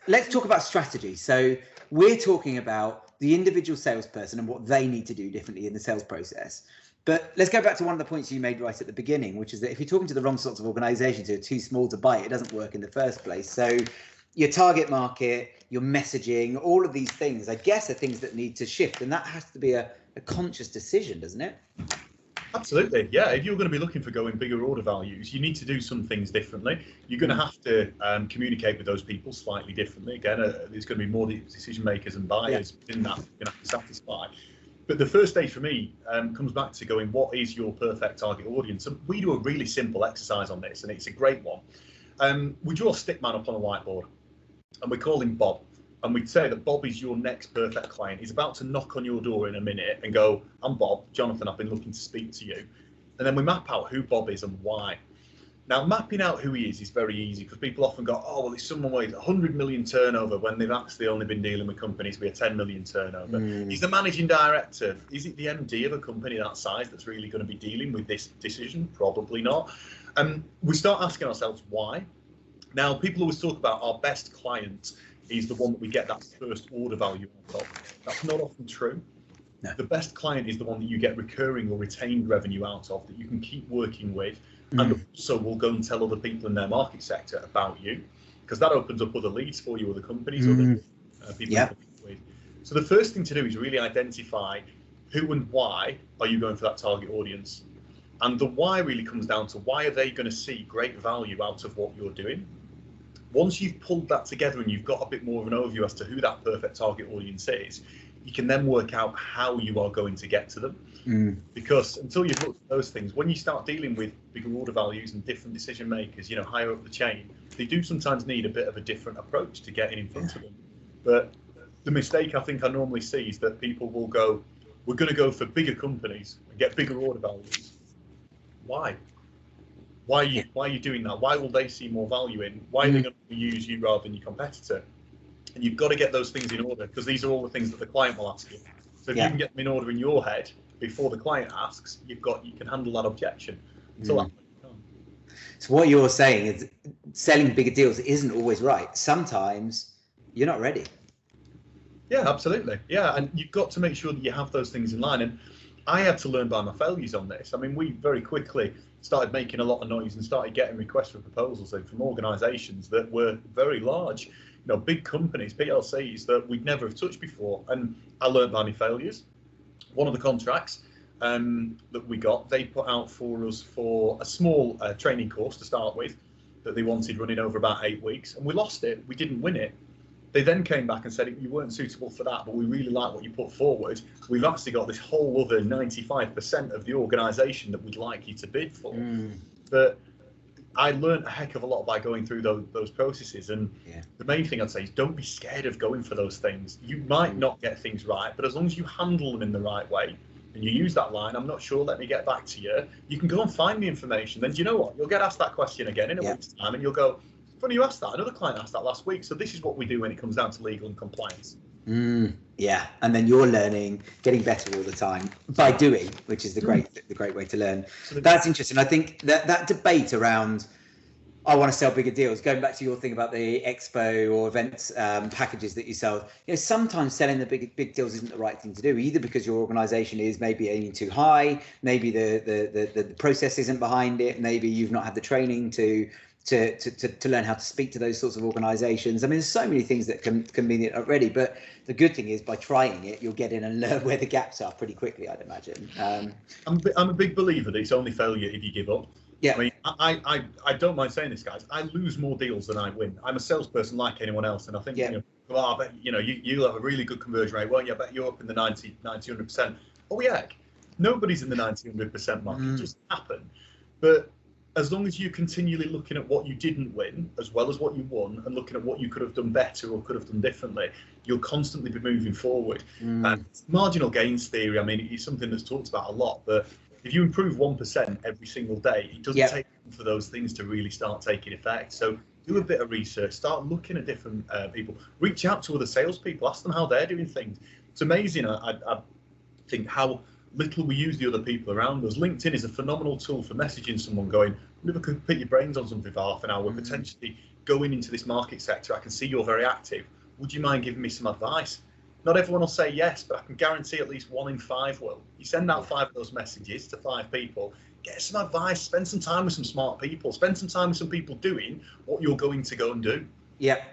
A: Let's talk about strategy. So we're talking about the individual salesperson and what they need to do differently in the sales process. But let's go back to one of the points you made right at the beginning, which is that if you're talking to the wrong sorts of organizations who are too small to buy, it doesn't work in the first place. So your target market, your messaging, all of these things, I guess, are things that need to shift. And that has to be a conscious decision, doesn't it?
B: Absolutely, yeah. If you're going to be looking for going bigger order values, you need to do some things differently. You're going to have to communicate with those people slightly differently. Again, there's going to be more decision makers and buyers in that you're going to have to satisfy. But the first stage for me comes back to going, what is your perfect target audience? And we do a really simple exercise on this, and it's a great one. We draw a stick man up on a whiteboard, and we call him Bob. And we'd say that Bob is your next perfect client. He's about to knock on your door in a minute and go, I'm Bob, Jonathan, I've been looking to speak to you. And then we map out who Bob is and why. Now, mapping out who he is very easy, because people often go, oh, well, it's someone with 100 million turnover when they've actually only been dealing with companies with a 10 million turnover. He's the managing director. Is it the MD of a company that size that's really going to be dealing with this decision? Probably not. We start asking ourselves why. Now, people always talk about our best client is the one that we get that first order value out of. That's not often true. No. The best client is the one that you get recurring or retained revenue out of, that you can keep working with, and also will go and tell other people in their market sector about you, because that opens up other leads for you, other companies, other people you compete with. So the first thing to do is really identify who and why are you going for that target audience. And the why really comes down to, why are they going to see great value out of what you're doing? Once you've pulled that together and you've got a bit more of an overview as to who that perfect target audience is, you can then work out how you are going to get to them. Because until you've looked at those things, when you start dealing with bigger order values and different decision makers, you know, higher up the chain, they do sometimes need a bit of a different approach to getting in front of them. But the mistake I think I normally see is that people will go, we're going to go for bigger companies and get bigger order values. Why? Why are you doing that? Why will they see more value in? Why are they going to use you rather than your competitor? And you've got to get those things in order, because these are all the things that the client will ask you. So if you can get them in order in your head before the client asks, you can handle that objection. So
A: what you're saying is selling bigger deals isn't always right. Sometimes you're not ready.
B: Yeah, absolutely. Yeah, and you've got to make sure that you have those things in line. And I had to learn by my failures on this. I mean, we very quickly started making a lot of noise and started getting requests for proposals in from organisations that were very large, you know, big companies, PLCs that we'd never have touched before. And I learned by my failures. One of the contracts that we got, they put out for us for a small training course to start with that they wanted running over about 8 weeks, and we lost it. We didn't win it. They then came back and said, you weren't suitable for that, but we really like what you put forward. We've actually got this whole other 95% of the organisation that we'd like you to bid for. But I learned a heck of a lot by going through those processes. And the main thing I'd say is, don't be scared of going for those things. You might not get things right, but as long as you handle them in the right way and you use that line, I'm not sure, let me get back to you, you can go and find the information. Then do you know what? You'll get asked that question again in a week's time, and you'll go, funny you asked that. Another client asked that last week. So this is what we do when it comes down to legal and compliance.
A: Yeah, and then you're learning, getting better all the time by doing, which is the great way to learn. That's interesting. I think that debate around, I want to sell bigger deals, going back to your thing about the expo or events packages that you sell, you know, sometimes selling the big deals isn't the right thing to do, either because your organization is maybe aiming too high, maybe the process isn't behind it, maybe you've not had the training to learn how to speak to those sorts of organizations. I mean, there's so many things that can mean it already, but the good thing is by trying it, you'll get in and learn where the gaps are pretty quickly, I'd imagine.
B: I'm a big believer that it's only failure if you give up.
A: Yeah.
B: I mean, I don't mind saying this, guys. I lose more deals than I win. I'm a salesperson like anyone else, and I think, you know, well, I bet, you know, you'll have a really good conversion rate, won't you? I bet you're up in the 90, 100%. Oh, yeah. Nobody's in the 90, 100% mark. It just happened. But as long as you're continually looking at what you didn't win as well as what you won, and looking at what you could have done better or could have done differently, you'll constantly be moving forward. And marginal gains theory, I mean, it's something that's talked about a lot, but if you improve 1% every single day, it doesn't take for those things to really start taking effect. So Do a bit of research, start looking at different people, reach out to other salespeople, ask them how they're doing things. It's amazing. I think how little we use the other people around us. LinkedIn is a phenomenal tool for messaging someone going, never could pick your brains on something for half an hour. We're potentially going into this market sector. I can see you're very active. Would you mind giving me some advice? Not everyone will say yes, but I can guarantee at least 1 in 5 will. You send out 5 of those messages to 5 people, get some advice, spend some time with some smart people, spend some time with some people doing what you're going to go and do.
A: Yeah,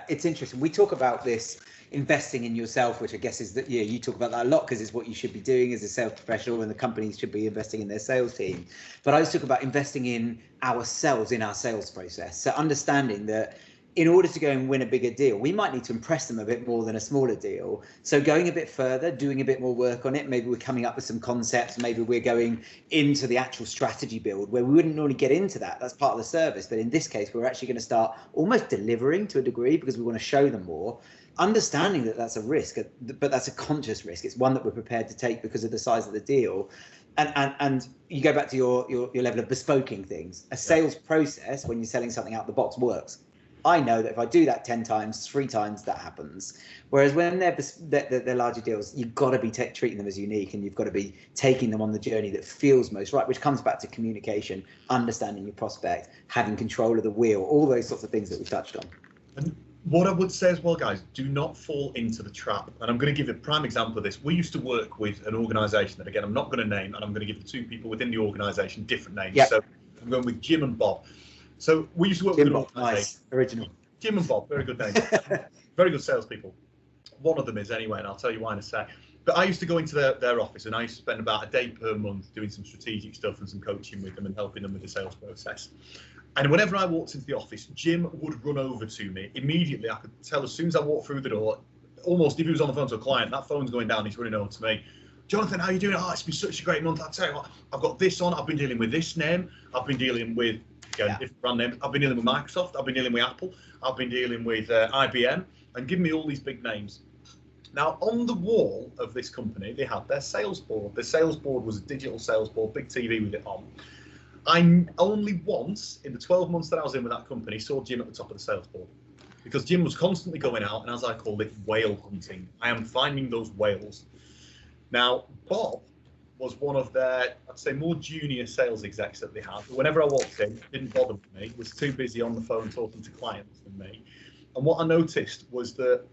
A: it's interesting. We talk about this investing in yourself, which I guess is that, you talk about that a lot because it's what you should be doing as a sales professional, and the companies should be investing in their sales team. But I always talk about investing in ourselves, in our sales process. So understanding that in order to go and win a bigger deal, we might need to impress them a bit more than a smaller deal. So going a bit further, doing a bit more work on it, maybe we're coming up with some concepts, maybe we're going into the actual strategy build where we wouldn't normally get into that. That's part of the service. But in this case, we're actually going to start almost delivering to a degree because we want to show them more, understanding that that's a risk, but that's a conscious risk. It's one that we're prepared to take because of the size of the deal. And you go back to your level of bespoking things. A sales process, when you're selling something out the box, works. I know that if I do that 10 times, 3 times, that happens. Whereas when they're larger deals, you've got to be treating them as unique, and you've got to be taking them on the journey that feels most right, which comes back to communication, understanding your prospect, having control of the wheel, all those sorts of things that we touched on.
B: And what I would say as well, guys, do not fall into the trap. And I'm going to give a prime example of this. We used to work with an organisation that, again, I'm not going to name, and I'm going to give the 2 people within the organisation different names. Yep. So I'm going with Jim and Bob. So we used to work with an organisation.
A: Nice, original.
B: Jim and Bob, very good names. Very good salespeople. One of them is anyway, and I'll tell you why in a sec. But I used to go into their office, and I used to spend about a day per month doing some strategic stuff and some coaching with them and helping them with the sales process. And whenever I walked into the office, Jim would run over to me immediately. I could tell as soon as I walked through the door, almost if he was on the phone to a client, that phone's going down, he's running over to me. Jonathan, how are you doing? Oh, it's been such a great month. I'll tell you what, I've got this on. I've been dealing with this name. I've been dealing with different brand names. I've been dealing with Microsoft. I've been dealing with Apple. I've been dealing with IBM, and give me all these big names. Now, on the wall of this company, they had their sales board. The sales board was a digital sales board, big TV with it on. I only once, in the 12 months that I was in with that company, saw Jim at the top of the sales board. Because Jim was constantly going out, and as I called it, whale hunting. I am finding those whales. Now, Bob was one of their, I'd say, more junior sales execs that they had. Whenever I walked in, didn't bother with me, was too busy on the phone talking to clients than me. And what I noticed was that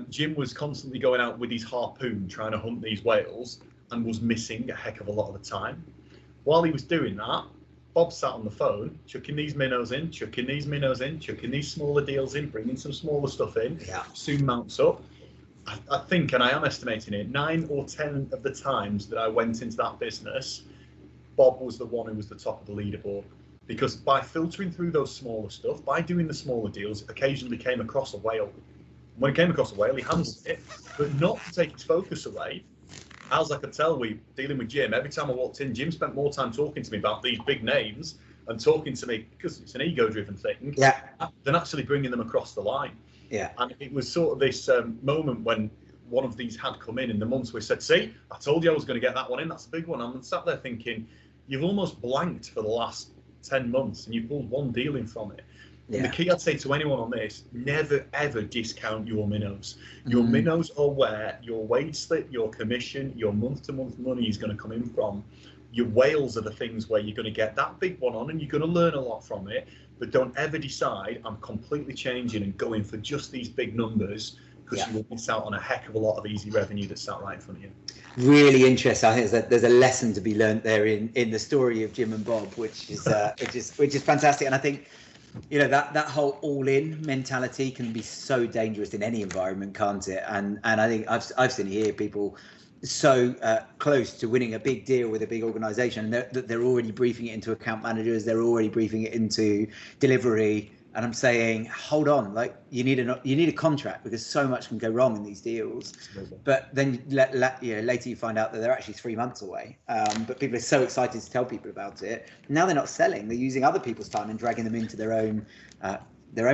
B: Jim was constantly going out with his harpoon trying to hunt these whales and was missing a heck of a lot of the time. While he was doing that, Bob sat on the phone, chucking these minnows in, chucking these minnows in, chucking these smaller deals in, bringing some smaller stuff in, soon mounts up. I think, and I am estimating it, 9 or 10 of the times that I went into that business, Bob was the one who was the top of the leaderboard. Because by filtering through those smaller stuff, by doing the smaller deals, occasionally came across a whale. When he came across a whale, he handled it, but not to take his focus away. As I could tell, we dealing with Jim, every time I walked in, Jim spent more time talking to me about these big names and talking to me, because it's an ego-driven thing, than actually bringing them across the line. And it was sort of this moment when one of these had come in the months we said, see, I told you I was going to get that one in, that's a big one. I'm sat there thinking, you've almost blanked for the last 10 months and you pulled one deal in from it. And the key I'd say to anyone on this, never ever discount your minnows. Your minnows are where your wage slip, your commission, your month-to-month money is going to come in from. Your whales are the things where you're going to get that big one on and you're going to learn a lot from it. But don't ever decide, I'm completely changing and going for just these big numbers, because you will miss out on a heck of a lot of easy revenue that's sat right in front of you.
A: Really interesting. I think there's a lesson to be learned there in the story of Jim and Bob, which is fantastic. And I think, that whole all-in mentality can be so dangerous in any environment, can't it? And I think I've seen here people so close to winning a big deal with a big organization that they're already briefing it into account managers, they're already briefing it into delivery, and I'm saying, hold on, like you need a contract, because so much can go wrong in these deals. But then later you find out that they're actually 3 months away, but people are so excited to tell people about it. Now they're not selling, they're using other people's time and dragging them into their own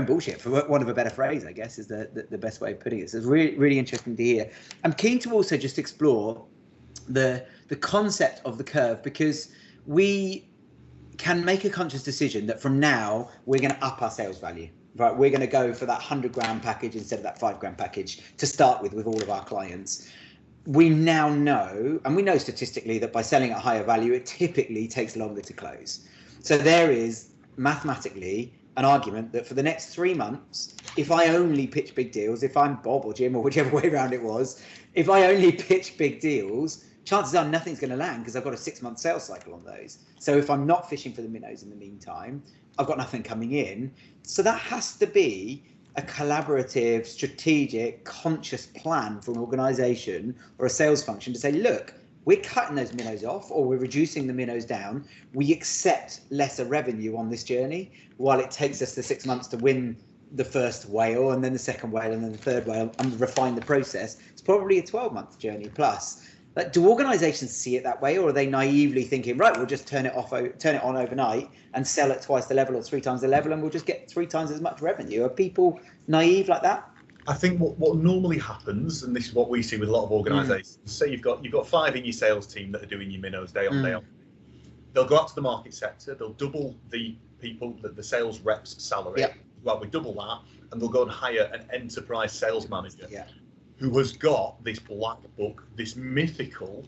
A: bullshit, for want of a better phrase, I guess, is the best way of putting it. So it's really, really interesting to hear. I'm keen to also just explore the concept of the curve, because we can make a conscious decision that from now we're going to up our sales value. Right, we're going to go for that 100 grand package instead of that 5 grand package to start with all of our clients. We now know, and we know statistically, that by selling at higher value, it typically takes longer to close. So there is mathematically an argument that for the next 3 months, if I only pitch big deals, if I'm Bob or Jim or whichever way around it was, if I only pitch big deals, chances are nothing's going to land because I've got a 6-month sales cycle on those. So if I'm not fishing for the minnows in the meantime, I've got nothing coming in. So that has to be a collaborative, strategic, conscious plan for an organization or a sales function to say, look, we're cutting those minnows off or we're reducing the minnows down. We accept lesser revenue on this journey while it takes us the 6 months to win the first whale and then the second whale and then the third whale and refine the process. It's probably a 12-month journey plus. Like, do organizations see it that way, or are they naively thinking, right, we'll just turn it on overnight and sell at twice the level or 3 times the level and we'll just get 3 times as much revenue? Are people naive like that?
B: I think what normally happens, and this is what we see with a lot of organisations, say you've got 5 in your sales team that are doing your minnows day on day on. They'll go out to the market sector, they'll double the people, the sales reps' salary.
A: Yep.
B: Well, we double that, and they'll go and hire an enterprise sales manager.
A: Yeah.
B: Who has got this black book, this mythical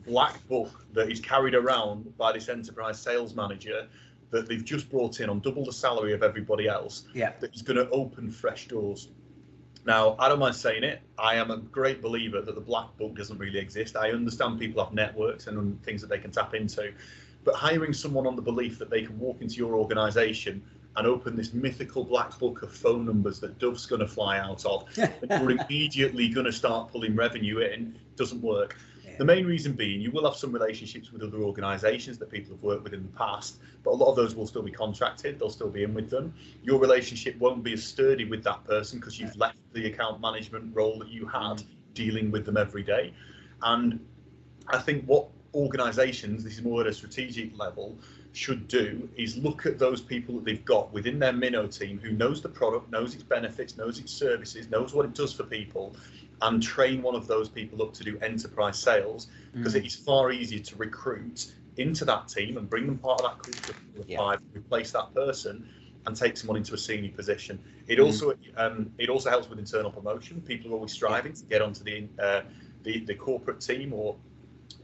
B: black book that is carried around by this enterprise sales manager that they've just brought in on double the salary of everybody else, that is going to open fresh doors. Now, I don't mind saying it, I am a great believer that the black book doesn't really exist. I understand people have networks and things that they can tap into, but hiring someone on the belief that they can walk into your organisation and open this mythical black book of phone numbers that Dove's going to fly out of, and you're immediately going to start pulling revenue in, doesn't work. Yeah. The main reason being, you will have some relationships with other organisations that people have worked with in the past, but a lot of those will still be contracted, they'll still be in with them. Your relationship won't be as sturdy with that person because you've left the account management role that you had dealing with them every day. And I think what organisations, this is more at a strategic level, should do is look at those people that they've got within their minnow team who knows the product, knows its benefits, knows its services, knows what it does for people, and train one of those people up to do enterprise sales, because it is far easier to recruit into that team and bring them part of that culture of 5, replace that person and take someone into a senior position. It also helps with internal promotion. People are always striving to get onto the corporate team or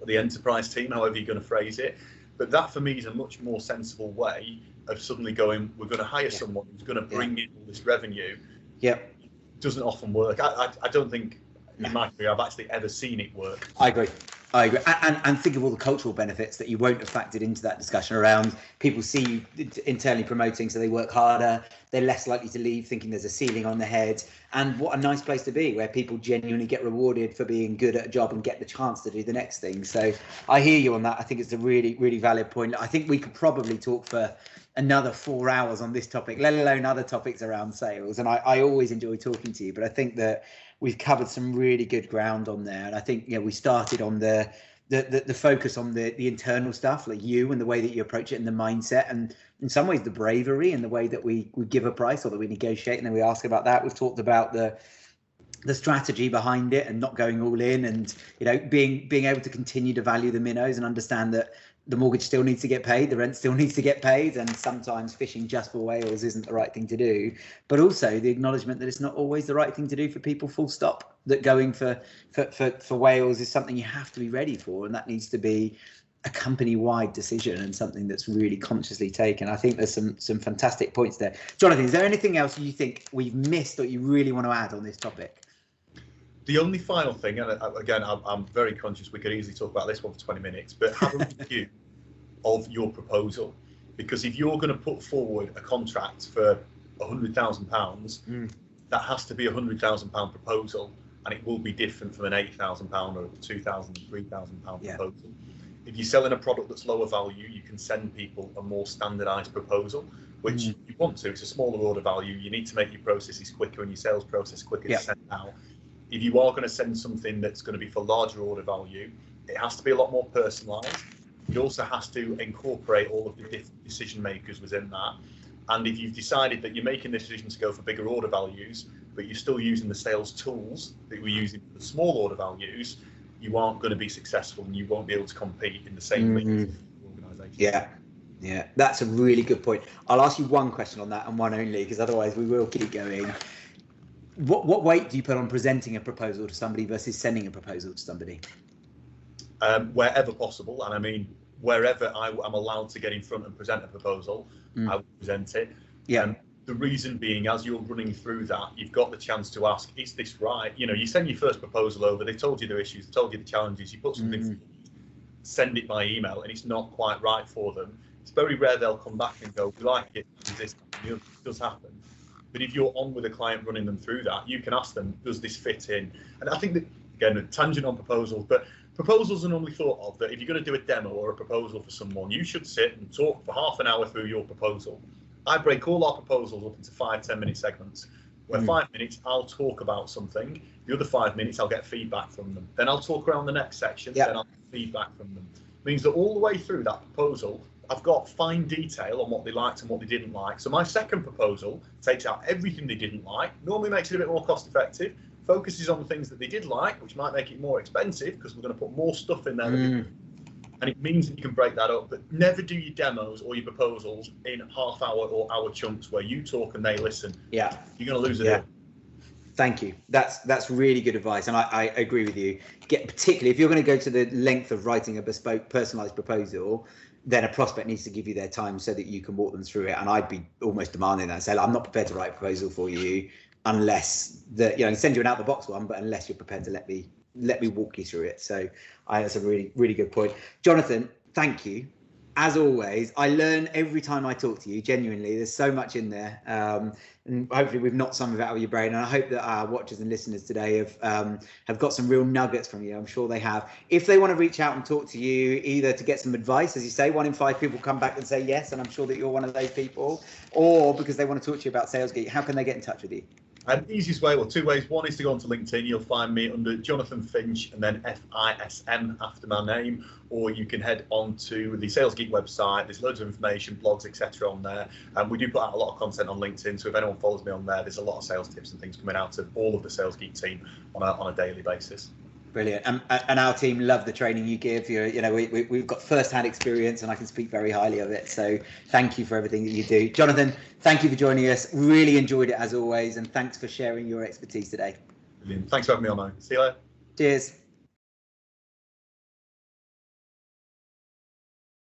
B: the enterprise team, however you're going to phrase it. But that for me is a much more sensible way of suddenly going, we're going to hire someone who's going to bring in all this revenue. It doesn't often work. I don't think in my career I've actually ever seen it work.
A: I agree. And think of all the cultural benefits that you won't have factored into that discussion around people see you internally promoting, so they work harder, they're less likely to leave thinking there's a ceiling on their head. And what a nice place to be, where people genuinely get rewarded for being good at a job and get the chance to do the next thing. So I hear you on that. I think it's a really, really valid point. I think we could probably talk for another 4 hours on this topic, let alone other topics around sales. And I always enjoy talking to you, but I think that we've covered some really good ground on there. And I think, we started on the focus on the internal stuff, like you and the way that you approach it and the mindset, and in some ways the bravery and the way that we give a price or that we negotiate and then we ask about that. We've talked about the strategy behind it and not going all in, and being able to continue to value the minnows and understand that the mortgage still needs to get paid, the rent still needs to get paid, and sometimes fishing just for whales isn't the right thing to do. But also the acknowledgement that it's not always the right thing to do for people, full stop. That going for whales is something you have to be ready for, and that needs to be a company-wide decision and something that's really consciously taken. I think there's some fantastic points there. Jonathan, is there anything else you think we've missed or you really want to add on this topic?
B: The only final thing, and again, I'm very conscious we could easily talk about this one for 20 minutes, but have a review of your proposal. Because if you're going to put forward a contract for £100,000, that has to be a £100,000 proposal, and it will be different from an £8,000 or £2,000, £3,000 proposal. If you're selling a product that's lower value, you can send people a more standardised proposal, which you want to. It's a smaller order value. You need to make your processes quicker and your sales process quicker to send out. If you are going to send something that's going to be for larger order value, it has to be a lot more personalised. It also has to incorporate all of the different decision makers within that. And if you've decided that you're making the decision to go for bigger order values, but you're still using the sales tools that we're using for the small order values, you aren't going to be successful and you won't be able to compete in the same league as the organisation.
A: Yeah, that's a really good point. I'll ask you one question on that and one only, because otherwise we will keep going. What weight do you put on presenting a proposal to somebody versus sending a proposal to somebody?
B: Wherever possible, and I mean wherever I'm allowed to get in front and present a proposal, I will present it.
A: Yeah.
B: The reason being, as you're running through that, you've got the chance to ask, is this right? You know, you send your first proposal over, they told you their issues, they told you the challenges, you put something, send it by email, and it's not quite right for them. It's very rare they'll come back and go, we like it, this does happen. But if you're on with a client running them through that, you can ask them, does this fit in? And I think that, again, a tangent on proposals, but proposals are normally thought of that if you're going to do a demo or a proposal for someone, you should sit and talk for half an hour through your proposal. I break all our proposals up into 5-10 minute segments, where 5 minutes I'll talk about something, the other 5 minutes I'll get feedback from them. Then I'll talk around the next section, then I'll get feedback from them. It means that all the way through that proposal, I've got fine detail on what they liked and what they didn't like. So my second proposal takes out everything they didn't like, normally makes it a bit more cost effective, focuses on the things that they did like, which might make it more expensive because we're going to put more stuff in there. And it means that you can break that up, but never do your demos or your proposals in half hour or hour chunks where you talk and they listen. Yeah. You're going to lose it.
A: Thank you. That's really good advice. And I agree with you. Particularly if you're going to go to the length of writing a bespoke, personalized proposal, then a prospect needs to give you their time so that you can walk them through it. And I'd be almost demanding that. Say, I'm not prepared to write a proposal for you unless send you an out the box one, but unless you're prepared to let me walk you through it. So that's a really, really good point. Jonathan, thank you. As always, I learn every time I talk to you, genuinely. There's so much in there. And hopefully we've knocked some of it out of your brain. And I hope that our watchers and listeners today have got some real nuggets from you. I'm sure they have. If they want to reach out and talk to you, either to get some advice, as you say, 1 in 5 people come back and say yes, and I'm sure that you're one of those people, or because they want to talk to you about Sales Geek, how can they get in touch with you?
B: Easiest way, well, 2 ways. One is to go onto LinkedIn. You'll find me under Jonathan Finch and then FISM after my name, or you can head on to the Sales Geek website. There's loads of information, blogs, etc. on there. And we do put out a lot of content on LinkedIn. So if anyone follows me on there, there's a lot of sales tips and things coming out of all of the Sales Geek team on a daily basis.
A: Brilliant. And our team love the training you give. We've got first-hand experience and I can speak very highly of it. So thank you for everything that you do. Jonathan, thank you for joining us. Really enjoyed it as always. And thanks for sharing your expertise today.
B: Brilliant. Thanks for having me on, mate. See you later.
A: Cheers.